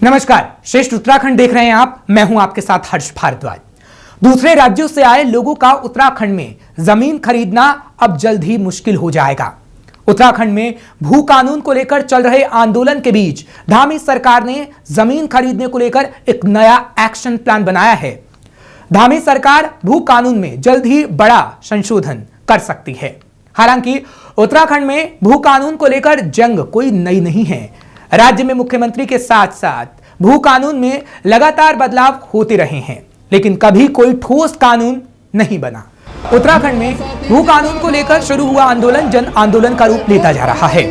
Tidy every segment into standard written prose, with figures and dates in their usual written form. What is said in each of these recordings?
नमस्कार, श्रेष्ठ उत्तराखंड देख रहे हैं आप। मैं हूं आपके साथ हर्ष भारद्वाज। दूसरे राज्यों से आए लोगों का उत्तराखंड में जमीन खरीदना अब जल्द ही मुश्किल हो जाएगा। उत्तराखंड में भू कानून को लेकर चल रहे आंदोलन के बीच धामी सरकार ने जमीन खरीदने को लेकर एक नया एक्शन प्लान बनाया है। धामी सरकार भू कानून में जल्द ही बड़ा संशोधन कर सकती है। हालांकि उत्तराखंड में भू कानून को लेकर जंग कोई नई नहीं है। राज्य में मुख्यमंत्री के साथ साथ भू कानून में लगातार बदलाव होते रहे हैं, लेकिन कभी कोई ठोस कानून नहीं बना। उत्तराखंड में भू कानून को लेकर शुरू हुआ आंदोलन जन आंदोलन का रूप लेता जा रहा है।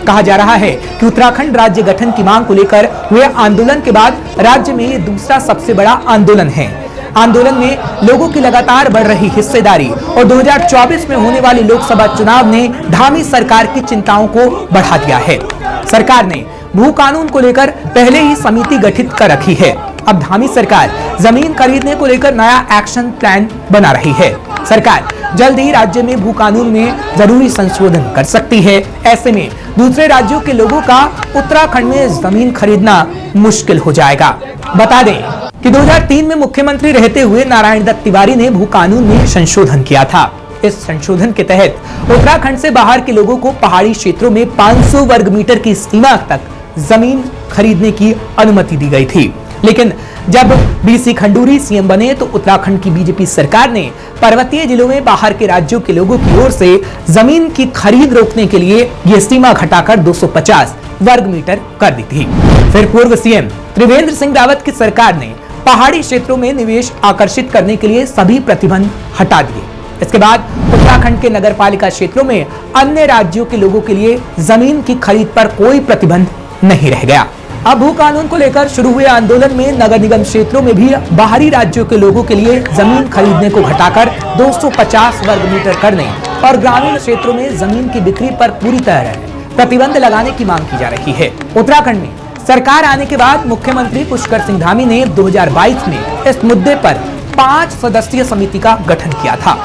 कहा जा रहा है कि उत्तराखंड राज्य गठन की मांग को लेकर हुए आंदोलन के बाद राज्य में ये दूसरा सबसे बड़ा आंदोलन है। आंदोलन में लोगों की लगातार बढ़ रही हिस्सेदारी और 2024 में होने वाली लोकसभा चुनाव ने धामी सरकार की चिंताओं को बढ़ा दिया है। सरकार ने भू कानून को लेकर पहले ही समिति गठित कर रखी है। अब धामी सरकार जमीन खरीदने को लेकर नया एक्शन प्लान बना रही है। सरकार जल्द ही राज्य में भू कानून में जरूरी संशोधन कर सकती है। ऐसे में दूसरे राज्यों के लोगों का उत्तराखंड में जमीन खरीदना मुश्किल हो जाएगा। बता दें कि 2003 में मुख्यमंत्री रहते हुए नारायण दत्त तिवारी ने भू कानून में संशोधन किया था। इस संशोधन के तहत उत्तराखंड से बाहर के लोगों को पहाड़ी क्षेत्रों में 500 वर्ग मीटर की सीमा तक जमीन खरीदने की अनुमति दी गई थी। लेकिन जब बीसी खंडूरी सीएम बने तो उत्तराखंड की बीजेपी सरकार ने पर्वतीय जिलों में बाहर के राज्यों के लोगों की ओर से जमीन की खरीद रोकने के लिए यह सीमा घटाकर 250 वर्ग मीटर कर दी थी। फिर पूर्व सीएम त्रिवेंद्र सिंह रावत की सरकार ने पहाड़ी क्षेत्रों में निवेश आकर्षित करने के लिए सभी प्रतिबंध हटा दिए। इसके बाद उत्तराखंड के नगरपालिका क्षेत्रों में अन्य राज्यों के लोगों के लिए जमीन की खरीद पर कोई प्रतिबंध नहीं रह गया। अब भू कानून को लेकर शुरू हुए आंदोलन में नगर निगम क्षेत्रों में भी बाहरी राज्यों के लोगों के लिए जमीन खरीदने को घटाकर 250 वर्ग मीटर करने और ग्रामीण क्षेत्रों में जमीन की बिक्री पर पूरी तरह प्रतिबंध लगाने की मांग की जा रही है। उत्तराखंड में सरकार आने के बाद मुख्यमंत्री पुष्कर सिंह धामी ने 2022 में इस मुद्दे पर 5 सदस्यीय समिति का गठन किया था।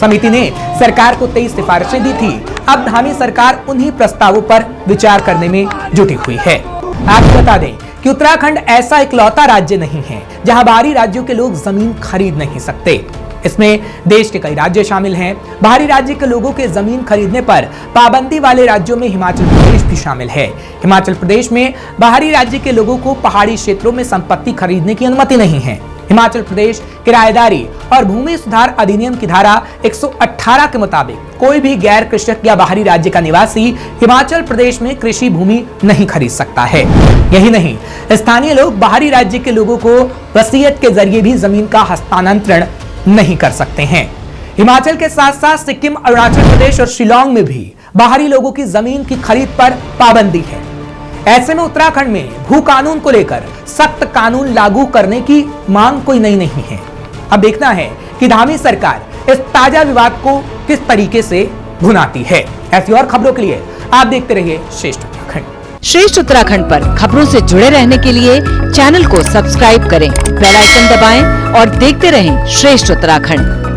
समिति ने सरकार को 23 सिफारिशें दी थी। अब धामी सरकार उन्हीं प्रस्तावों पर विचार करने में जुटी हुई है। आपको बता दें कि उत्तराखंड ऐसा इकलौता राज्य नहीं है जहां बाहरी राज्यों के लोग जमीन खरीद नहीं सकते। इसमें देश के कई राज्य शामिल हैं। बाहरी राज्य के लोगों के जमीन खरीदने पर पाबंदी वाले राज्यों में हिमाचल प्रदेश भी शामिल है। हिमाचल प्रदेश में बाहरी राज्य के लोगों को पहाड़ी क्षेत्रों में संपत्ति खरीदने की अनुमति नहीं है। हिमाचल प्रदेश किराएदारी और भूमि सुधार अधिनियम की धारा 118 के मुताबिक कोई भी गैर कृषक या बाहरी राज्य का निवासी हिमाचल प्रदेश में कृषि भूमि नहीं खरीद सकता है। यही नहीं, स्थानीय लोग बाहरी राज्य के लोगों को वसीयत के जरिए भी जमीन का हस्तांतरण नहीं कर सकते हैं। हिमाचल के साथ साथ सिक्किम, अरुणाचल प्रदेश और शिलांग में भी बाहरी लोगों की जमीन की खरीद पर पाबंदी है। ऐसे में उत्तराखंड में भू कानून को लेकर सख्त कानून लागू करने की मांग कोई नई नहीं है। अब देखना है कि धामी सरकार इस ताजा विवाद को किस तरीके से भुनाती है। ऐसी और खबरों के लिए आप देखते रहिए श्रेष्ठ उत्तराखंड। श्रेष्ठ उत्तराखंड पर खबरों से जुड़े रहने के लिए चैनल को सब्सक्राइब करें, बेल आइकन दबाएं और देखते रहें श्रेष्ठ उत्तराखंड।